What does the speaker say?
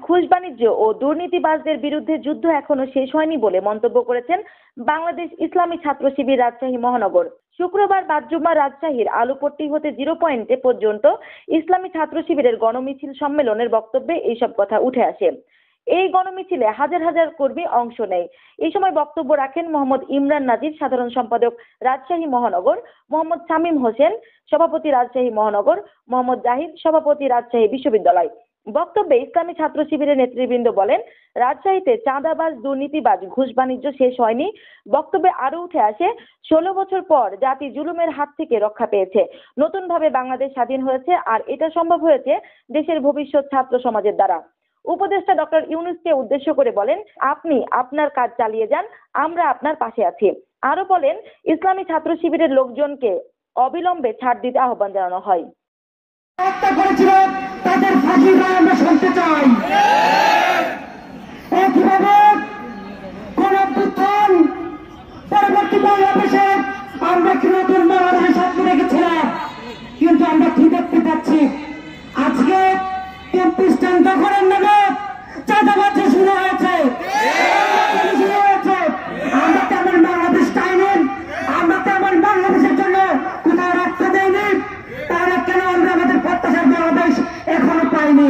ঘুষ বাণিজ্য ও দুর্নীতিবাজদের বিরুদ্ধে যুদ্ধ এখনো শেষ হয়নি বলে মন্তব্য করেছেন বাংলাদেশ ইসলামী ছাত্র শিবির রাজশাহী মহানগর। শুক্রবার বাদ জুমা রাজশাহীর আলুপট্টি হতে 0 পয়েন্টে পর্যন্ত ইসলামী ছাত্র শিবিরের গণমিছিল সম্মেলনের বক্তব্যে এইসব কথা উঠে আসে। এই গণমিছিলে হাজার হাজার কর্মী অংশ নেয়। এই সময় বক্তব্য রাখেন মোহাম্মদ ইমরান নাজির, সাধারণ সম্পাদক রাজশাহী মহানগর, মোহাম্মদ শামীম হোসেন, সভাপতি রাজশাহী মহানগর, মোহাম্মদ জাহিদ, সভাপতি রাজশাহী বিশ্ববিদ্যালয়। বক্তব্যে ইসলামী ছাত্র শিবিরের নেতৃবৃন্দ বলেন, রাজশাহীতে চাঁদাবাজ, দুর্নীতিবাজ, ঘুষ বাণিজ্য শেষ হয়নি। বক্তব্যে আরো উঠে আসে, 16 বছর পর জাতি জুলুমের হাত থেকে রক্ষা পেয়েছে। নতুনভাবে বাংলাদেশ স্বাধীন হয়েছে, আর এটা সম্ভব হয়েছে দেশের ভবিষ্যৎ ছাত্র সমাজের দ্বারা। উপদেষ্টা ডক্টর ইউনূসকে উদ্দেশ্য করে বলেন, আপনি আপনার কাজ চালিয়ে যান, আমরা আপনার পাশে আছি। আরো বলেন, ইসলামী ছাত্র শিবিরের লোকজনকে অবিলম্বে ছাড় দিতে আহ্বান জানানো হয়। তাদের ফাঁসি রায় আমরা শুনতে চাই। একইভাবে গণঅভ্যুত্থান পরবর্তী বাংলাদেশে আমরা কি নতুন বাংলাদেশের স্বপ্ন রেখেছিলাম, কিন্তু আমরা কি দেখতে পাচ্ছি আজকে টেম্পিস্টান দখলের নামে চাঁদাবাজি শুরু হয়েছে। আমরা তেমন বাংলাদেশ চাইনি, আমরা তেমন বাংলাদেশের জন্য কোথাও রক্ত দেয়নি, তাহলে কেন আমরা আমাদের প্রত্যাশার বাংলাদেশ এখনো পাইনি?